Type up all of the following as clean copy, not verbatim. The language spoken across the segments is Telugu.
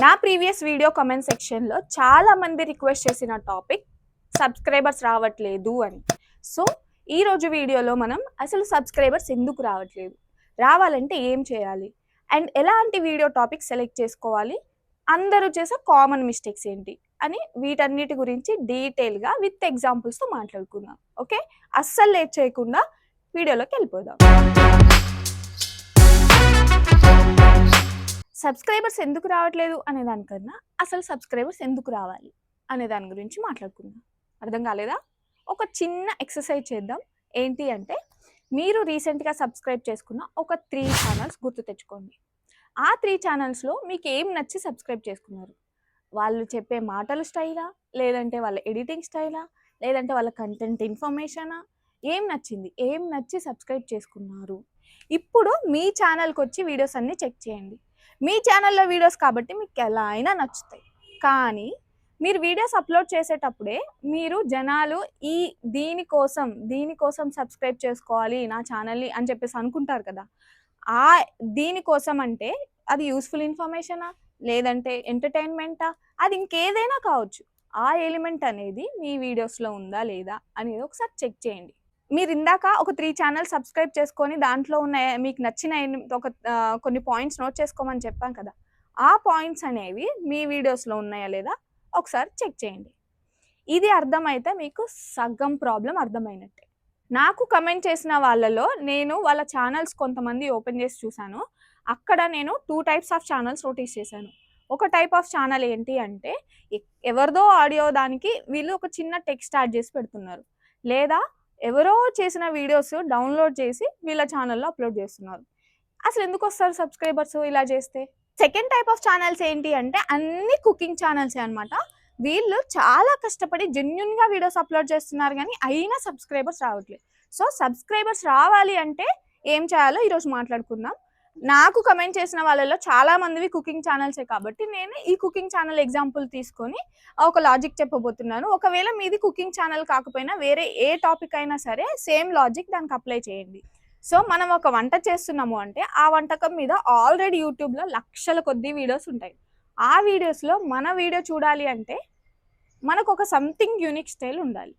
నా ప్రీవియస్ వీడియో కామెంట్ సెక్షన్లో చాలా మంది రిక్వెస్ట్ చేసిన టాపిక్ సబ్స్క్రైబర్స్ రావట్లేదు అని. సో ఈరోజు వీడియోలో మనం అసలు సబ్స్క్రైబర్స్ ఎందుకు రావట్లేదు, రావాలంటే ఏం చేయాలి, అండ్ ఎలాంటి వీడియో టాపిక్ సెలెక్ట్ చేసుకోవాలి, అందరూ చేసే కామన్ మిస్టేక్స్ ఏంటి అని వీటన్నిటి గురించి డీటెయిల్గా విత్ ఎగ్జాంపుల్స్తో మాట్లాడుకుందాం. ఓకే, అస్సలు లేట్ చేయకుండా వీడియోలోకి వెళ్ళిపోదాం. సబ్స్క్రైబర్స్ ఎందుకు రావట్లేదు అనే దానికన్నా అసలు సబ్స్క్రైబర్స్ ఎందుకు రావాలి అనే దాని గురించి మాట్లాడుకుందాం. అర్థం కాలేదా? ఒక చిన్న ఎక్సర్సైజ్ చేద్దాం. ఏంటి అంటే, మీరు రీసెంట్గా సబ్స్క్రైబ్ చేసుకున్న ఒక 3 ఛానల్స్ గుర్తు తెచ్చుకోండి. ఆ 3 ఛానల్స్లో మీకు ఏం నచ్చి సబ్స్క్రైబ్ చేసుకున్నారు? వాళ్ళు చెప్పే మాటలు స్టైలా, లేదంటే వాళ్ళ ఎడిటింగ్ స్టైలా, లేదంటే వాళ్ళ కంటెంట్ ఇన్ఫర్మేషనా? ఏం నచ్చింది, ఏం నచ్చి సబ్స్క్రైబ్ చేసుకున్నారు? ఇప్పుడు మీ ఛానల్కి వచ్చి వీడియోస్ అన్నీ చెక్ చేయండి. మీ ఛానల్లో వీడియోస్ కాబట్టి మీకు ఎలా అయినా నచ్చుతాయి. కానీ మీరు వీడియోస్ అప్లోడ్ చేసేటప్పుడే మీరు జనాలు దీనికోసం సబ్స్క్రైబ్ చేసుకోవాలి నా ఛానల్ని అని చెప్పేసి అనుకుంటారు కదా. ఆ దీనికోసం అంటే అది యూస్ఫుల్ ఇన్ఫర్మేషనా, లేదంటే ఎంటర్టైన్మెంటా, అది ఇంకేదైనా కావచ్చు. ఆ ఎలిమెంట్ అనేది మీ వీడియోస్లో ఉందా లేదా అనేది ఒకసారి చెక్ చేయండి. మీరు ఇందాక ఒక 3 ఛానల్స్ సబ్స్క్రైబ్ చేసుకొని దాంట్లో ఉన్న మీకు నచ్చిన కొన్ని పాయింట్స్ నోట్ చేసుకోమని చెప్పాం కదా. ఆ పాయింట్స్ అనేవి మీ వీడియోస్లో ఉన్నాయా లేదా ఒకసారి చెక్ చేయండి. ఇది అర్థమైతే మీకు సగం ప్రాబ్లం అర్థమైనట్టే. నాకు కమెంట్ చేసిన వాళ్ళలో నేను వాళ్ళ ఛానల్స్ కొంతమంది ఓపెన్ చేసి చూశాను. అక్కడ నేను 2 టైప్స్ ఆఫ్ ఛానల్స్ నోటీస్ చేశాను. ఒక టైప్ ఆఫ్ ఛానల్ ఏంటి అంటే, ఎవరిదో ఆడియో దానికి వీళ్ళు ఒక చిన్న టెక్స్ట్ యాడ్ చేసి పెడుతున్నారు, లేదా ఎవరో చేసిన వీడియోస్ డౌన్లోడ్ చేసి వీళ్ళ ఛానల్లో అప్లోడ్ చేస్తున్నారు. అసలు ఎందుకు వస్తారు సబ్స్క్రైబర్స్ ఇలా చేస్తే? సెకండ్ టైప్ ఆఫ్ ఛానల్స్ ఏంటి అంటే, అన్ని కుకింగ్ ఛానల్సే అనమాట. వీళ్ళు చాలా కష్టపడి జెన్యున్గా వీడియోస్ అప్లోడ్ చేస్తున్నారు, కానీ అయినా సబ్స్క్రైబర్స్ రావట్లేదు. సో సబ్స్క్రైబర్స్ రావాలి అంటే ఏం చేయాలో ఈరోజు మాట్లాడుకుందాం. నాకు కమెంట్ చేసిన వాళ్ళలో చాలా మందివి కుకింగ్ ఛానల్సే కాబట్టి నేను ఈ కుకింగ్ ఛానల్ ఎగ్జాంపుల్ తీసుకొని ఒక లాజిక్ చెప్పబోతున్నాను. ఒకవేళ మీది కుకింగ్ ఛానల్ కాకపోయినా వేరే ఏ టాపిక్ అయినా సరే సేమ్ లాజిక్ దానికి అప్లై చేయండి. సో మనం ఒక వంట చేస్తున్నాము అంటే ఆ వంటకం మీద ఆల్రెడీ యూట్యూబ్లో లక్షల కొద్ది వీడియోస్ ఉంటాయి. ఆ వీడియోస్లో మన వీడియో చూడాలి అంటే మనకు ఒక సంథింగ్ యూనిక్ స్టైల్ ఉండాలి,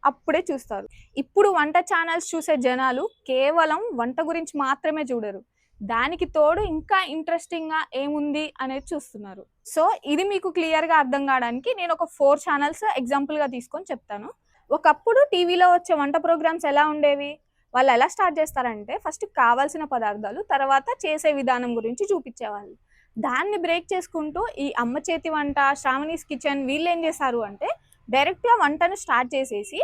అప్పుడే చూస్తారు. ఇప్పుడు వంట ఛానల్స్ చూసే జనాలు కేవలం వంట గురించి మాత్రమే చూడరు, దానికి తోడు ఇంకా ఇంట్రెస్టింగ్గా ఏముంది అనేది చూస్తున్నారు. సో ఇది మీకు క్లియర్గా అర్థం కావడానికి నేను ఒక 4 ఛానల్స్ ఎగ్జాంపుల్గా తీసుకొని చెప్తాను. ఒకప్పుడు టీవీలో వచ్చే వంట ప్రోగ్రామ్స్ ఎలా ఉండేవి? వాళ్ళు ఎలా స్టార్ట్ చేస్తారంటే, ఫస్ట్ కావాల్సిన పదార్థాలు, తర్వాత చేసే విధానం గురించి చూపించేవాళ్ళు. దాన్ని బ్రేక్ చేసుకుంటూ ఈ అమ్మ చేతి వంట, శ్రావణీస్ కిచెన్ వీళ్ళు ఏం చేశారు అంటే, డైరెక్ట్గా వంటను స్టార్ట్ చేసేసి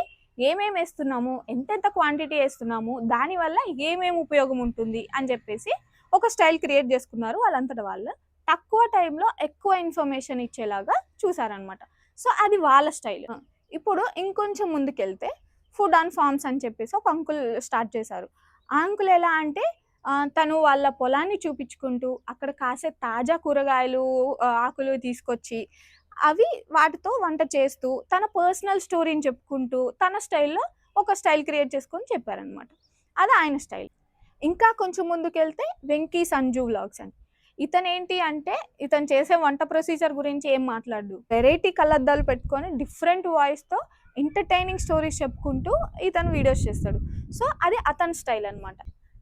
ఏమేమి వేస్తున్నాము, ఎంతెంత క్వాంటిటీ వేస్తున్నాము, దానివల్ల ఏమేమి ఉపయోగం ఉంటుంది అని చెప్పేసి ఒక స్టైల్ క్రియేట్ చేసుకున్నారు వాళ్ళంతట వాళ్ళు. తక్కువ టైంలో ఎక్కువ ఇన్ఫర్మేషన్ ఇచ్చేలాగా చూసారనమాట. సో అది వాళ్ళ స్టైల్. ఇప్పుడు ఇంకొంచెం ముందుకెళ్తే ఫుడ్ అండ్ ఫార్మ్స్ అని చెప్పేసి ఒక అంకుల్ స్టార్ట్ చేశారు. ఆ అంకుల్ ఎలా అంటే, తను వాళ్ళ పొలాన్ని చూపించుకుంటూ అక్కడ కాసే తాజా కూరగాయలు, ఆకులు తీసుకొచ్చి అవి వాటితో వంట చేస్తూ తన పర్సనల్ స్టోరీని చెప్పుకుంటూ తన స్టైల్లో ఒక స్టైల్ క్రియేట్ చేసుకొని చెప్పారనమాట. అది ఆయన స్టైల్. ఇంకా కొంచెం ముందుకెళ్తే వెంకీ సంజు వ్లాగ్స్ అని. ఇతను ఏంటి అంటే, ఇతను చేసే వంట ప్రొసీజర్ గురించి ఏం మాట్లాడు, వెరైటీ కళ్ళద్దాలు పెట్టుకొని డిఫరెంట్ వాయిస్తో ఎంటర్టైనింగ్ స్టోరీస్ చెప్పుకుంటూ ఇతను వీడియోస్ చేస్తాడు. సో అది అతని స్టైల్ అనమాట.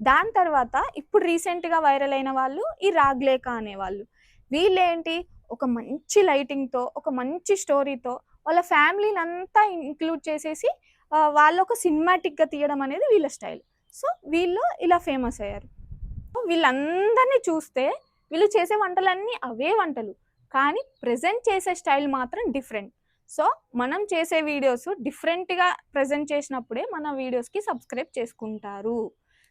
దాని తర్వాత ఇప్పుడు రీసెంట్గా వైరల్ అయిన వాళ్ళు ఈ రాగ్లేక అనేవాళ్ళు. వీళ్ళేంటి, ఒక మంచి లైటింగ్తో, ఒక మంచి స్టోరీతో వాళ్ళ ఫ్యామిలీని అంతా ఇంక్లూడ్ చేసేసి వాళ్ళు ఒక సినిమాటిక్గా తీయడం అనేది వీళ్ళ స్టైల్. సో వీళ్ళు ఇలా ఫేమస్ అయ్యారు. వీళ్ళందరినీ చూస్తే వీళ్ళు చేసే వంటలన్నీ అవే వంటలు, కానీ ప్రజెంట్ చేసే స్టైల్ మాత్రం డిఫరెంట్. సో మనం చేసే వీడియోస్ డిఫరెంట్గా ప్రజెంట్ చేసినప్పుడే మన వీడియోస్కి సబ్స్క్రైబ్ చేసుకుంటారు.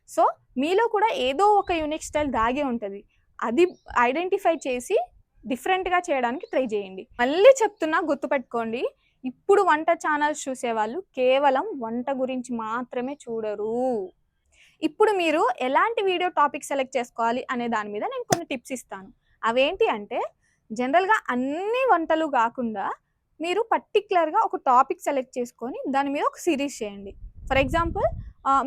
సో మీలో కూడా ఏదో ఒక యూనిక్ స్టైల్ దాగే ఉంటుంది, అది ఐడెంటిఫై చేసి డిఫరెంట్గా చేయడానికి ట్రై చేయండి. మళ్ళీ చెప్తున్నా, గుర్తుపెట్టుకోండి, ఇప్పుడు వంట ఛానల్స్ చూసేవాళ్ళు కేవలం వంట గురించి మాత్రమే చూడరు. ఇప్పుడు మీరు ఎలాంటి వీడియో టాపిక్ సెలెక్ట్ చేసుకోవాలి అనే దాని మీద నేను కొన్ని టిప్స్ ఇస్తాను. అవేంటి అంటే, జనరల్గా అన్ని వంటలు కాకుండా మీరు పర్టికులర్గా ఒక టాపిక్ సెలెక్ట్ చేసుకొని దాని మీద ఒక సిరీస్ చేయండి. ఫర్ ఎగ్జాంపుల్,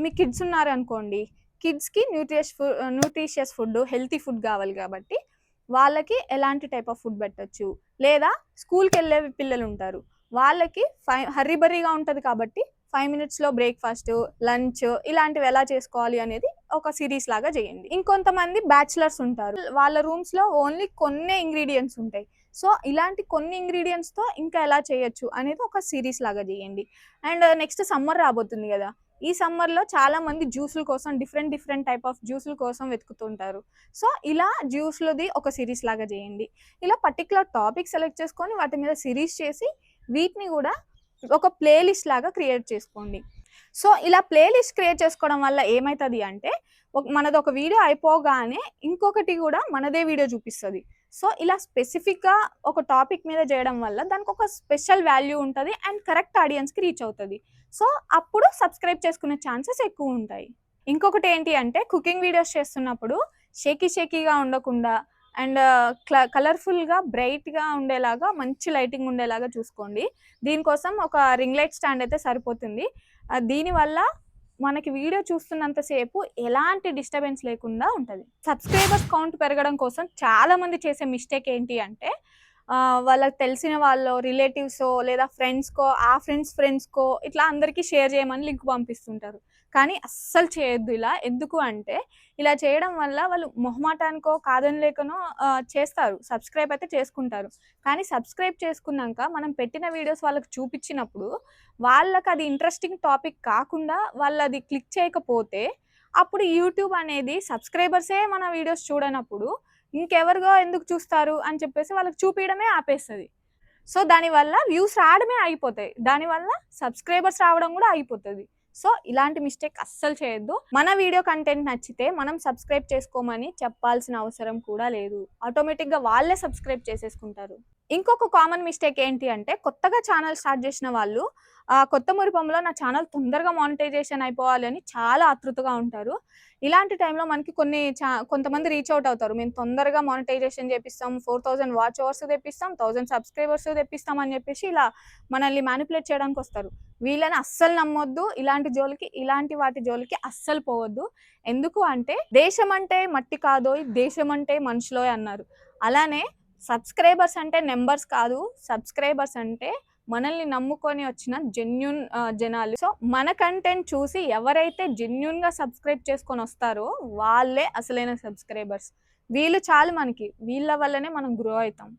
మీ కిడ్స్ ఉన్నారు అనుకోండి, కిడ్స్కి న్యూట్రిషియస్ ఫుడ్, హెల్తీ ఫుడ్ కావాలి కాబట్టి వాళ్ళకి ఎలాంటి టైప్ ఆఫ్ ఫుడ్ పెట్టచ్చు, లేదా స్కూల్కి వెళ్ళే పిల్లలు ఉంటారు వాళ్ళకి హర్రీబరీగా ఉంటుంది కాబట్టి 5 మినిట్స్లో బ్రేక్ఫాస్ట్, లంచ్ ఇలాంటివి ఎలా చేసుకోవాలి అనేది ఒక సిరీస్ లాగా చేయండి. ఇంకొంతమంది బ్యాచిలర్స్ ఉంటారు, వాళ్ళ రూమ్స్లో ఓన్లీ కొన్ని ఇంగ్రీడియంట్స్ ఉంటాయి. సో ఇలాంటి కొన్ని ఇంగ్రీడియంట్స్తో ఇంకా ఎలా చేయొచ్చు అనేది ఒక సిరీస్ లాగా చేయండి. అండ్ నెక్స్ట్ సమ్మర్ రాబోతుంది కదా, ఈ సమ్మర్లో చాలా మంది జ్యూసుల కోసం డిఫరెంట్ టైప్ ఆఫ్ జ్యూసుల కోసం వెతుకుతుంటారు. సో ఇలా జ్యూస్లది ఒక సిరీస్ లాగా చేయండి. ఇలా పర్టికులర్ టాపిక్ సెలెక్ట్ చేసుకొని వాటి మీద సిరీస్ చేసి వీటిని కూడా ఒక ప్లేలిస్ట్ లాగా క్రియేట్ చేసుకోండి. సో ఇలా ప్లేలిస్ట్ క్రియేట్ చేసుకోవడం వల్ల ఏమవుతుంది అంటే మనది ఒక వీడియో అయిపోగానే ఇంకొకటి కూడా మనదే వీడియో చూపిస్తుంది. సో ఇలా స్పెసిఫిక్గా ఒక టాపిక్ మీద చేయడం వల్ల దానికి ఒక స్పెషల్ వాల్యూ ఉంటుంది అండ్ కరెక్ట్ ఆడియన్స్కి రీచ్ అవుతుంది. సో అప్పుడు సబ్స్క్రైబ్ చేసుకునే ఛాన్సెస్ ఎక్కువ ఉంటాయి. ఇంకొకటి ఏంటి అంటే కుకింగ్ వీడియోస్ చేస్తున్నప్పుడు షేకీగా ఉండకుండా అండ్ కలర్ఫుల్గా బ్రైట్గా ఉండేలాగా మంచి లైటింగ్ ఉండేలాగా చూసుకోండి. దీనికోసం ఒక రింగ్ లైట్ స్టాండ్ అయితే సరిపోతుంది. దీనివల్ల మనకి వీడియో చూస్తున్నంతసేపు ఎలాంటి డిస్టర్బెన్స్ లేకుండా ఉంటుంది. సబ్స్క్రైబర్స్ కౌంట్ పెరగడం కోసం చాలామంది చేసే మిస్టేక్ ఏంటి అంటే వాళ్ళకి తెలిసిన వాళ్ళు రిలేటివ్సో లేదా ఫ్రెండ్స్కో ఆ ఫ్రెండ్స్కో ఇట్లా అందరికీ షేర్ చేయమని లింక్ పంపిస్తుంటారు. కానీ అస్సలు చేయొద్దు ఇలా. ఎందుకు అంటే ఇలా చేయడం వల్ల వాళ్ళు మొహమాటానికో కాదని లేకనో చేస్తారు, సబ్స్క్రైబ్ అయితే చేసుకుంటారు. కానీ సబ్స్క్రైబ్ చేసుకున్నాక మనం పెట్టిన వీడియోస్ వాళ్ళకి చూపించినప్పుడు వాళ్ళకి అది ఇంట్రెస్టింగ్ టాపిక్ కాకుండా వాళ్ళు అది క్లిక్ చేయకపోతే అప్పుడు యూట్యూబ్ అనేది సబ్స్క్రైబర్సే మన వీడియోస్ చూడనప్పుడు ఇంకెవరిగా ఎందుకు చూస్తారు అని చెప్పేసి వాళ్ళకి చూపించడమే ఆపేస్తుంది. సో దానివల్ల వ్యూస్ రావడమే అయిపోతాయి, దానివల్ల సబ్స్క్రైబర్స్ రావడం కూడా అయిపోతుంది. సో ఇలాంటి మిస్టేక్ అస్సలు చేయొద్దు. మన వీడియో కంటెంట్ నచ్చితే మనం సబ్స్క్రైబ్ చేసుకోమని చెప్పాల్సిన అవసరం కూడా లేదు, ఆటోమేటిక్గా వాళ్ళే సబ్స్క్రైబ్ చేసేసుకుంటారు. ఇంకొక కామన్ మిస్టేక్ ఏంటి అంటే కొత్తగా ఛానల్ స్టార్ట్ చేసిన వాళ్ళు కొత్త మురిపంలో నా ఛానల్ తొందరగా మానిటైజేషన్ అయిపోవాలి అని చాలా ఆతృతగా ఉంటారు. ఇలాంటి టైంలో మనకి కొంతమంది రీచ్ అవుట్ అవుతారు, మేము తొందరగా మానిటైజేషన్ చేపిస్తాం, 4000 వాచ్ అవర్స్ తెప్పిస్తాం, 1000 సబ్స్క్రైబర్స్ తెప్పిస్తాం అని చెప్పేసి ఇలా మనల్ని మ్యానిపులేట్ చేయడానికి వస్తారు. వీళ్ళని అస్సలు నమ్మొద్దు. ఇలాంటి వాటి జోలికి అస్సలు పోవద్దు. ఎందుకు అంటే దేశం అంటే మట్టి కాదోయ్, దేశం అంటే మనుషులోయ్ అన్నారు. అలానే సబ్స్క్రైబర్స్ అంటే నెంబర్స్ కాదు, సబ్స్క్రైబర్స్ అంటే మనల్ని నమ్ముకొని వచ్చిన జెన్యూన్ జనాలు. సో మన కంటెంట్ చూసి ఎవరైతే జెన్యూన్గా సబ్స్క్రైబ్ చేసుకొని వస్తారో వాళ్ళే అసలైన సబ్స్క్రైబర్స్. వీళ్ళు చాలు మనకి, వీళ్ళ వల్లనే మనం గ్రో అవుతాం.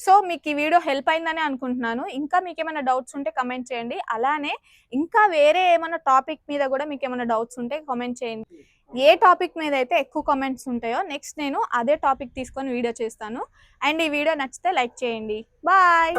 సో మీకు ఈ వీడియో హెల్ప్ అయిందని అనుకుంటున్నాను. ఇంకా మీకు ఏమైనా డౌట్స్ ఉంటే కమెంట్ చేయండి. అలానే ఇంకా వేరే ఏమైనా టాపిక్ మీద కూడా మీకు ఏమైనా డౌట్స్ ఉంటే కామెంట్ చేయండి. ఏ టాపిక్ మీద అయితే ఎక్కువ కామెంట్స్ ఉంటాయో నెక్స్ట్ నేను అదే టాపిక్ తీసుకొని వీడియో చేస్తాను. అండ్ ఈ వీడియో నచ్చితే లైక్ చేయండి. బాయ్.